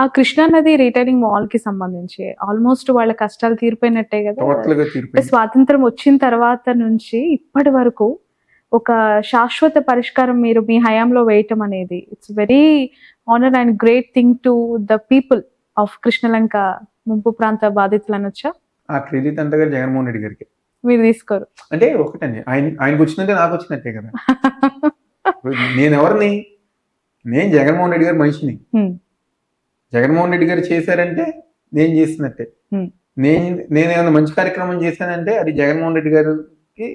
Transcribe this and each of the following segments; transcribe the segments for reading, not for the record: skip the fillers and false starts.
ఆ కృష్ణా నది retaining wall కి సంబంధించి ఆల్మోస్ట్ వాళ్ళ కష్టాలు తీరిపోయినట్టే కదా. టోటల్గా అంటే తీరిపోయింది. స్వాతంత్రం వచ్చిన తర్వాత నుంచి ఇప్పటి వరకు ఒక శాశ్వత పరిష్కారం మీరు మీ హయాంలో వేయటం అనేది it's very honour and great thing to the people of Krishnalanka ముంపు ప్రాంత బాధితులు అనొచ్చా? ఆ క్రెడిట్ అంతా గారు జగన్మోహన్ రెడ్డి గారికి. మీరు తీసుకోరు. అంటే ఒకటండి, ఆయనకు వచ్చినట్టే నాకు వచ్చినట్టే కదా. నేను ఎవరిని, నేను జగన్మోహన్ రెడ్డి గారి మనిషిని. జగన్మోహన్ రెడ్డి గారు చేశారంటే నేను చేసినట్టే. నేను ఏమైనా మంచి కార్యక్రమం చేశానంటే అది జగన్మోహన్ రెడ్డి గారికి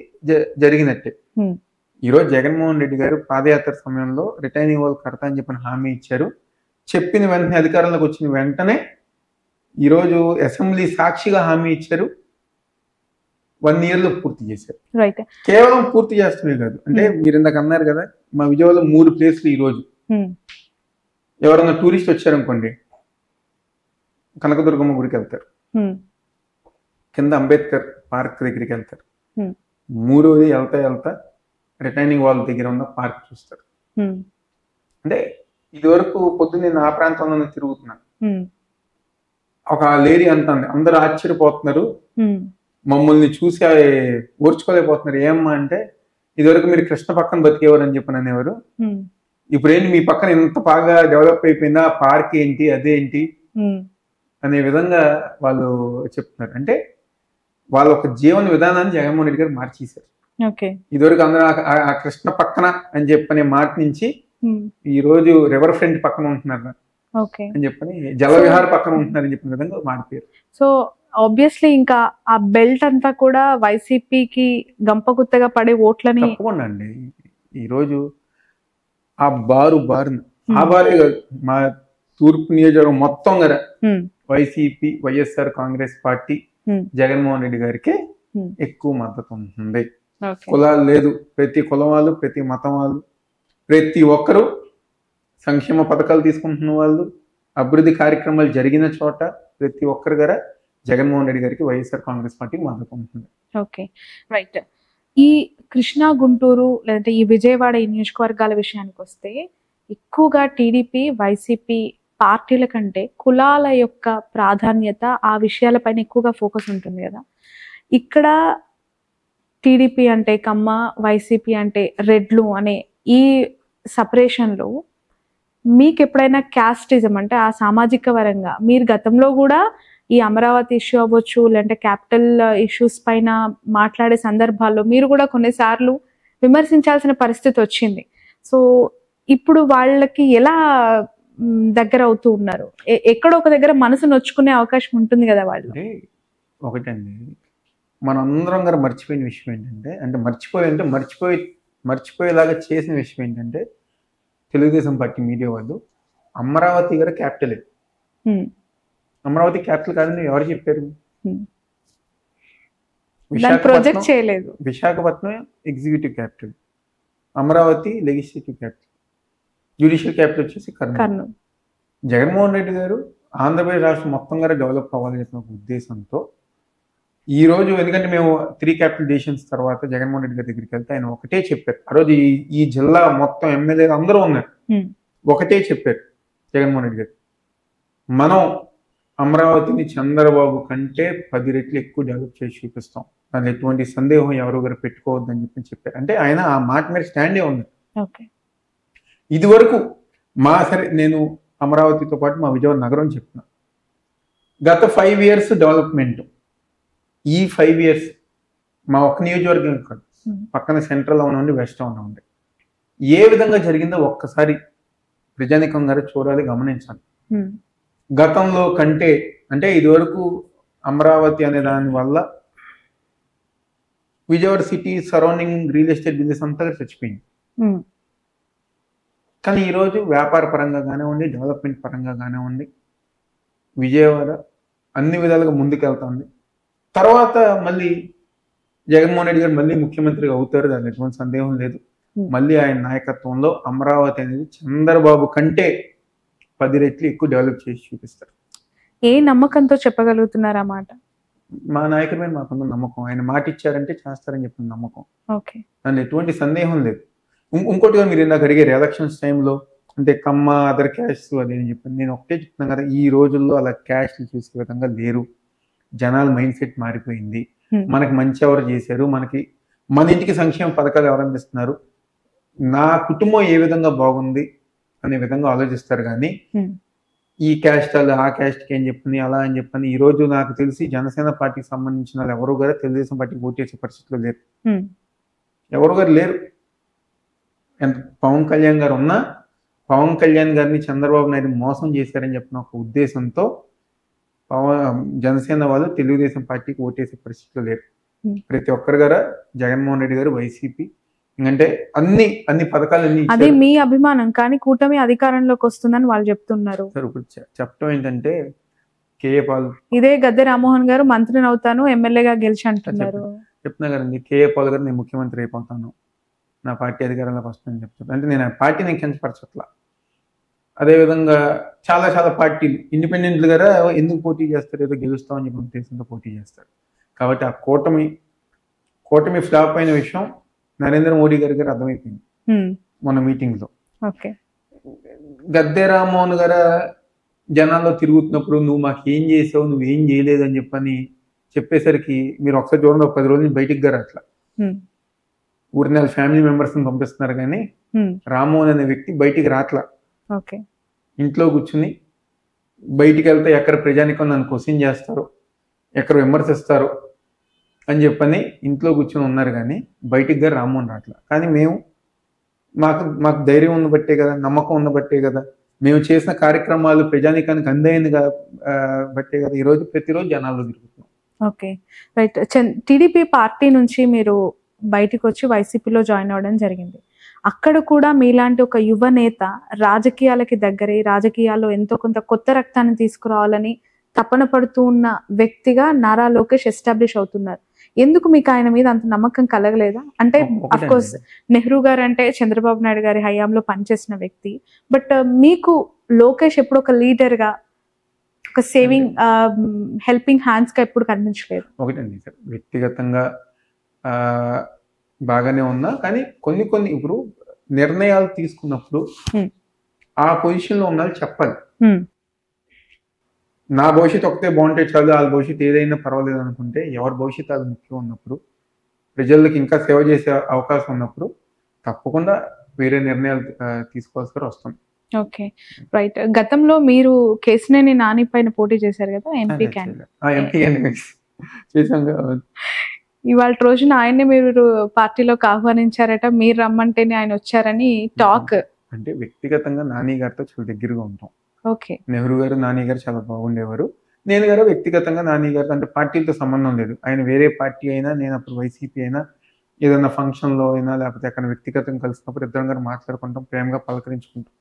జరిగినట్టే. ఈరోజు జగన్మోహన్ రెడ్డి గారు పాదయాత్ర సమయంలో రిటైనింగ్ వాల్ కడతా అని చెప్పిన హామీ ఇచ్చారు. చెప్పిన వెంటనే అధికారంలోకి వచ్చిన వెంటనే ఈరోజు అసెంబ్లీ సాక్షిగా హామీ ఇచ్చారు. 1 year లో పూర్తి చేశారు. కేవలం పూర్తి చేస్తమే కాదు, అంటే మీరు ఇందాక అన్నారు కదా, మా విజయవాడలో 3 ప్లేస్లు ఈరోజు ఎవరన్నా టూరిస్ట్ వచ్చారనుకోండి, కనకదుర్గమ్మ గుడికి వెళ్తారు, కింద అంబేద్కర్ పార్క్ దగ్గరికి వెళ్తారు, మూడోది వెళ్తా రిటైనింగ్ వాల్ దగ్గర ఉన్న పార్క్ చూస్తారు. అంటే ఇది వరకు పొద్దున్న నేను ఆ ప్రాంతంలో తిరుగుతున్నాను. ఒక లేడీ అంటుంది, అందరూ ఆశ్చర్యపోతున్నారు, మమ్మల్ని చూసి ఓర్చుకోలేకపోతున్నారు. ఏమ్మా అంటే, ఇదివరకు మీరు కృష్ణ పక్కన బతికేవారు అని చెప్పి అనేవారు, ఇప్పుడేంటి మీ పక్కన ఇంత బాగా డెవలప్ అయిపోయిందా, పార్క్ ఏంటి అదేంటి అనే విధంగా వాళ్ళు చెప్తున్నారు. అంటే వాళ్ళ ఒక జీవన విధానాన్ని జగన్మోహన్ రెడ్డి గారు మార్చేశారు. ఇదివరకు అందరూ ఆ కృష్ణ పక్కన అని చెప్పనే మాట నుంచి ఈ రోజు రివర్ ఫ్రంట్ పక్కన ఉంటున్నారు అని చెప్పని, జలవిహార్ పక్కన ఉంటున్నారని చెప్పిన విధంగా మారిపోయారు. సో ఆబ్వియస్లీ ఇంకా ఆ బెల్ట్ అంతా కూడా వైసీపీకి గంపగుత్తగా పడే ఓట్లని. తప్పకుండా అండి. ఈరోజు ఆ బారును ఆ బారే కాదు, మా తూర్పు నియోజకవర్గం మొత్తం కదా వైసీపీ వైఎస్ఆర్ కాంగ్రెస్ పార్టీ జగన్మోహన్ రెడ్డి గారికి ఎక్కువ మద్దతు ఉంటుంది. కులాలు లేదు, ప్రతి కులం వాళ్ళు, ప్రతి మతం వాళ్ళు, ప్రతి ఒక్కరూ సంక్షేమ పథకాలు తీసుకుంటున్న వాళ్ళు, అభివృద్ధి కార్యక్రమాలు జరిగిన చోట ప్రతి ఒక్కరి గారా జగన్మోహన్ రెడ్డి గారికి వైఎస్ఆర్ కాంగ్రెస్ పార్టీ మద్దతు ఉంటుంది. Okay, right. ఈ కృష్ణా, గుంటూరు లేదంటే ఈ విజయవాడ ఈ నియోజకవర్గాల విషయానికి వస్తే ఎక్కువగా టీడీపీ వైసీపీ పార్టీల కంటే కులాల యొక్క ప్రాధాన్యత ఆ విషయాలపైన ఎక్కువగా ఫోకస్ ఉంటుంది కదా. ఇక్కడ టీడీపీ అంటే కమ్మ, వైసీపీ అంటే రెడ్లు అనే ఈ సపరేషన్లో మీకు ఎప్పుడైనా క్యాస్టిజం అంటే ఆ సామాజిక పరంగా మీరు గతంలో కూడా ఈ అమరావతి ఇష్యూ అవ్వచ్చు లేదంటే క్యాపిటల్ ఇష్యూస్ పైన మాట్లాడే సందర్భాల్లో మీరు కూడా కొన్నిసార్లు విమర్శించాల్సిన పరిస్థితి వచ్చింది. సో ఇప్పుడు వాళ్ళకి ఎలా దగ్గర అవుతూ ఉన్నారు? ఎక్కడో ఒక దగ్గర మనసు నొచ్చుకునే అవకాశం ఉంటుంది కదా వాళ్ళు. ఒకటండి, మనందరం గారు మర్చిపోయిన విషయం ఏంటంటే, అంటే మర్చిపోయేలాగా చేసిన విషయం ఏంటంటే, తెలుగుదేశం పార్టీ మీడియా వాళ్ళు అమరావతి గారు క్యాపిటలే. అమరావతి క్యాపిటల్ కాదని ఎవరు చెప్పారు? Visakhapatnam executive capital, Amaravati legislative capital, judicial capital వచ్చేసి కర్నూలు. జగన్మోహన్ రెడ్డి గారు ఆంధ్రప్రదేశ్ రాష్ట్రం మొత్తం గారు డెవలప్ అవ్వాలని చెప్పిన ఒక ఉద్దేశంతో ఈ రోజు, ఎందుకంటే మేము 3 క్యాపిటల్ డిసిషన్స్ తర్వాత జగన్మోహన్ రెడ్డి గారి దగ్గరికి వెళ్తే ఆయన ఒకటే చెప్పారు. ఆ రోజు ఈ జిల్లా మొత్తం ఎమ్మెల్యేలు అందరూ ఉన్నారు, ఒకటే చెప్పారు జగన్మోహన్ రెడ్డి గారు, మనం అమరావతిని చంద్రబాబు కంటే 10 రెట్లు ఎక్కువ డెవలప్ చేసి చూపిస్తాం, దాని ఎటువంటి సందేహం ఎవరు గారు పెట్టుకోవద్దని చెప్పారు. అంటే ఆయన ఆ మాట మీద స్టాండే ఉన్నారు. ఇది వరకు సరే నేను అమరావతితో పాటు మా విజయవాడ నగరం చెప్తున్నా, గత 5 years డెవలప్మెంట్, ఈ 5 years మా ఒక్క నియోజకవర్గం కాదు, పక్కన సెంట్రల్ ఉండి వెస్ట్ ఉండి ఏ విధంగా జరిగిందో ఒక్కసారి ప్రజానికం గారు చూడాలి, గమనించాలి. గతంలో కంటే, అంటే ఇదివరకు అమరావతి అనే దాని వల్ల Vijayawada city surrounding real estate business అంతా చచ్చిపోయింది. కానీ ఈరోజు వ్యాపార పరంగా కానివ్వండి, డెవలప్మెంట్ పరంగా కానివ్వండి, విజయవాడ అన్ని విధాలుగా ముందుకెళ్తుంది. తర్వాత మళ్ళీ జగన్మోహన్ రెడ్డి గారు మళ్ళీ ముఖ్యమంత్రిగా అవుతారు, దాని ఎటువంటి సందేహం లేదు. మళ్ళీ ఆయన నాయకత్వంలో అమరావతి అనేది చంద్రబాబు కంటే 10 రెట్లు ఎక్కువ డెవలప్ చేసి చూపిస్తారు. ఏ నమ్మకంతో చెప్పగలుగుతున్నారు ఆ మాట? మా నాయకుడి మీద మాకున్న నమ్మకం, ఆయన మాట ఇచ్చారంటే చేస్తారని చెప్పిన నమ్మకం, దాని ఎటువంటి సందేహం లేదు. ఇంకోటిగా మీరు ఇందాక అడిగారు ఎలక్షన్స్ టైంలో అంటే కమ్మ అదర్ క్యాస్ట్ అది అని చెప్పి నేను ఒకటే చెప్తున్నాను కదా, ఈ రోజుల్లో అలా క్యాస్ట్ చూసే విధంగా లేరు. జనాల మైండ్ సెట్ మారిపోయింది. మనకి మంచి ఎవరు చేశారు, మన ఇంటికి సంక్షేమ పథకాలు ఎవరు అందిస్తున్నారు, నా కుటుంబం ఏ విధంగా బాగుంది అనే విధంగా ఆలోచిస్తారు. కానీ ఈ క్యాస్ట్ వాళ్ళు ఆ క్యాస్ట్కి ఏం చెప్పని అలా అని చెప్పని ఈ రోజు నాకు తెలిసి జనసేన పార్టీకి సంబంధించిన వాళ్ళు ఎవరు కూడా తెలుగుదేశం పార్టీకి ఓటు చేసే పరిస్థితిలో లేరు. ఎవరు గారు లేరు. ఎంత పవన్ కళ్యాణ్ గారు ఉన్నా పవన్ కళ్యాణ్ గారిని చంద్రబాబు నాయుడు మోసం చేశారని చెప్పిన ఒక ఉద్దేశంతో జనసేన వాళ్ళు తెలుగుదేశం పార్టీకి ఓటేసే పరిస్థితిలో లేరు. ప్రతి ఒక్కరు గారు జగన్మోహన్ రెడ్డి గారు వైసీపీ అంటే అన్ని పథకాలు అది మీ అభిమానం, కానీ కూటమి అధికారంలోకి వస్తుందని వాళ్ళు చెప్తున్నారు. సార్ ఇప్పుడు చెప్పడం ఏంటంటే కేఏ పాల్, ఇదే గద్దె రామ్మోహన్ గారు మంత్రిని అవుతాను ఎమ్మెల్యేగా గెలిచి అంటున్నారు. చెప్తున్నా కదండి, కేఏ పాల్ గారు నేను ముఖ్యమంత్రి అయిపోతాను, నా పార్టీ అధికారంలోకి వస్తుందని చెప్తాను. అంటే నేను ఆ పార్టీని కించపరచట్లా. అదేవిధంగా చాలా చాలా పార్టీలు ఇండిపెండెంట్లు గారా ఎందుకు పోటీ చేస్తారు, ఏదో గెలుస్తామని చెప్పి ఉద్దేశంతో పోటీ చేస్తారు. కాబట్టి ఆ కూటమి ఫ్లాప్ అయిన విషయం నరేంద్ర మోడీ గారి అర్థమైపోయింది మొన్న మీటింగ్ లో. గద్దె రామ్మోహన్ గారు జనాల్లో తిరుగుతున్నప్పుడు నువ్వు మాకు ఏం చేసావు, నువ్వేం చేయలేదు అని చెప్పేసరికి మీరు ఒకసారి చూడండి, 10 రోజులు బయటికి గారు అట్లా ఊరిన ఫ్యామిలీ మెంబర్స్ ని పంపిస్తున్నారు, కానీ రామ్మోహన్ అనే వ్యక్తి బయటికి రాట్లా. ఇంట్లో కూర్చుని బయటికి వెళ్తే ఎక్కడ ప్రజానికం నన్ను క్వశ్చన్ చేస్తారు, ఎక్కడ విమర్శిస్తారు అని చెప్పని ఇంట్లో కూర్చొని ఉన్నారు, కానీ బయటికి గారు రామ్మోహన్ రాట్లా. కానీ మాకు ధైర్యం ఉండబట్టే కదా, నమ్మకం ఉండబట్టే కదా, మేము చేసిన కార్యక్రమాలు ప్రజానికానికి అందాయింది బట్టే కదా ఈరోజు ప్రతిరోజు జనాల్లో తిరుగుతున్నాం. Okay, right. టీడీపీ పార్టీ నుంచి మీరు బయటకు వచ్చి వైసీపీలో జాయిన్ అవ్వడం జరిగింది. అక్కడ కూడా మీలాంటి ఒక యువ నేత రాజకీయాలకి దగ్గరై రాజకీయాల్లో ఎంతో కొంత కొత్త రక్తాన్ని తీసుకురావాలని తపన పడుతూ ఉన్న వ్యక్తిగా నారా లోకేష్ ఎస్టాబ్లిష్ అవుతున్నారు. ఎందుకు మీకు ఆయన మీద అంత నమ్మకం కలగలేదా? అంటే అఫ్ కోర్స్ నెహ్రూ గారు అంటే చంద్రబాబు నాయుడు గారి హయాంలో పనిచేసిన వ్యక్తి, బట్ మీకు లోకేష్ ఎప్పుడు ఒక లీడర్ గా, ఒక సేవింగ్ హెల్పింగ్ హ్యాండ్స్ గా ఎప్పుడు కనిపించలేదు. ఒకటండి సార్, వ్యక్తిగతంగా బాగానే ఉన్నా, కానీ కొన్ని ఇప్పుడు నిర్ణయాలు తీసుకున్నప్పుడు ఆ పొజిషన్ లో ఉన్న చెప్పాలి. నా భవిష్యత్తు ఒకటే బాగుంటే చాలు, వాళ్ళ భవిష్యత్తు ఏదైనా పర్వాలేదు అనుకుంటే, ఎవరి భవిష్యత్తు అది ముఖ్యం ఉన్నప్పుడు, ప్రజలకు ఇంకా సేవ చేసే అవకాశం ఉన్నప్పుడు తప్పకుండా వేరే నిర్ణయాలు తీసుకోవాల్సి వస్తుంది. Okay, right. గతంలో మీరు కేసినేని నాని పైన పోటీ చేశారు కదా, ఎంపీ క్యాండిడేట్ చేశాం. ఇవాళ రోజున ఆయన్ని మీరు పార్టీలోకి ఆహ్వానించారట, మీరు రమ్మంటేనే ఆయన వచ్చారని టాక్. అంటే వ్యక్తిగతంగా నాని గారితో చాలా దగ్గరగా ఉంటాం. ఓకే, నెహ్రూ గారు నాని గారు చాలా బాగుండేవారు. నేను గారు వ్యక్తిగతంగా నాని గారు అంటే పార్టీలతో సంబంధం లేదు. ఆయన వేరే పార్టీ అయినా, నేను అప్పుడు వైసీపీ అయినా, ఏదైనా ఫంక్షన్ లో అయినా లేకపోతే అక్కడ వ్యక్తిగతంగా కలిసినప్పుడు ఇద్దరం గారు మాట్లాడుకుంటాం, ప్రేమగా పలకరించుకుంటాం.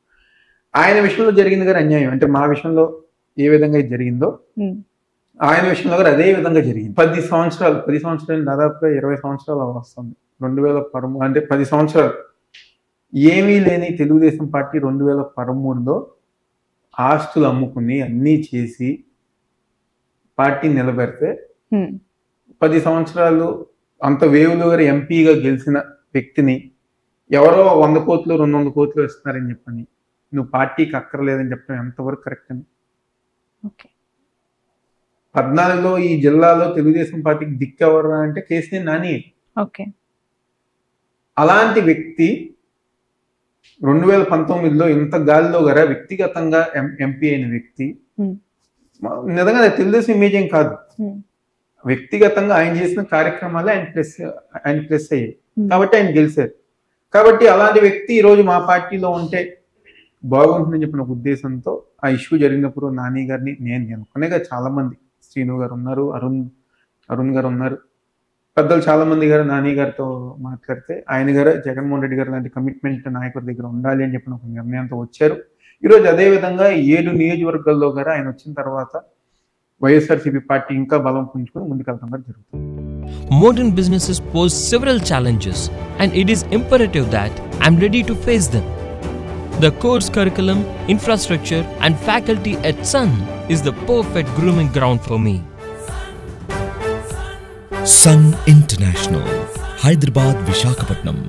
ఆయన విషయంలో జరిగింది గారు అన్యాయం, అంటే మా విషయంలో ఏ విధంగా ఇది జరిగిందో ఆయన విషయంలో కూడా అదే విధంగా జరిగింది. 10 సంవత్సరాలు దాదాపుగా 20 సంవత్సరాలు వస్తుంది. 2013 అంటే 10 సంవత్సరాలు ఏమీ లేని తెలుగుదేశం పార్టీ 2013లో ఆస్తులు అమ్ముకుని అన్నీ చేసి పార్టీ నిలబెడితే 10 సంవత్సరాలు అంత వేవులో గారు ఎంపీగా గెలిచిన వ్యక్తిని ఎవరో 100 కోట్లు 200 కోట్లు ఇస్తున్నారని చెప్పని నువ్వు పార్టీకి అక్కర్లేదని చెప్పడం ఎంతవరకు కరెక్ట్ అని. 14లో ఈ జిల్లాలో తెలుగుదేశం పార్టీకి దిక్కెవరు అంటే కేసీఆర్ నాని. అలాంటి వ్యక్తి 2019లో ఇంత గాలిలో గారా వ్యక్తిగతంగా ఎంపీ అయిన వ్యక్తి నిజంగా తెలుగుదేశం ఇమేజ్ ఏం కాదు. వ్యక్తిగతంగా ఆయన చేసిన కార్యక్రమాలే ఆయన ప్లస్ అయ్యాయి కాబట్టి ఆయన గెలిచారు. కాబట్టి అలాంటి వ్యక్తి ఈరోజు మా పార్టీలో ఉంటే బాగుంటుందని చెప్పిన ఒక ఉద్దేశంతో ఆ ఇష్యూ జరిగినప్పుడు నాని గారిని నేను అనుకునేగా చాలా మంది, శ్రీను గారు ఉన్నారు, అరుణ్ గారు ఉన్నారు, పెద్దలు చాలా మంది గారు నాని గారితో మాట్లాడితే ఆయన గారు జగన్మోహన్ రెడ్డి గారు లాంటి కమిట్మెంట్ నాయకుడి దగ్గర ఉండాలి అని చెప్పిన ఒక నిర్ణయంతో వచ్చారు. ఈరోజు అదే విధంగా 7 నియోజకవర్గాల్లో గారు ఆయన వచ్చిన తర్వాత వైఎస్ఆర్సీపీ పార్టీ ఇంకా బలం పుంజుకొని ముందుకెళ్తాం జరుగుతుంది. Modern businesses pose several challenges and it is imperative that I'm ready to face them. The course curriculum, infrastructure and faculty at Sun is the perfect grooming ground for me. Sun International, Hyderabad, Visakhapatnam.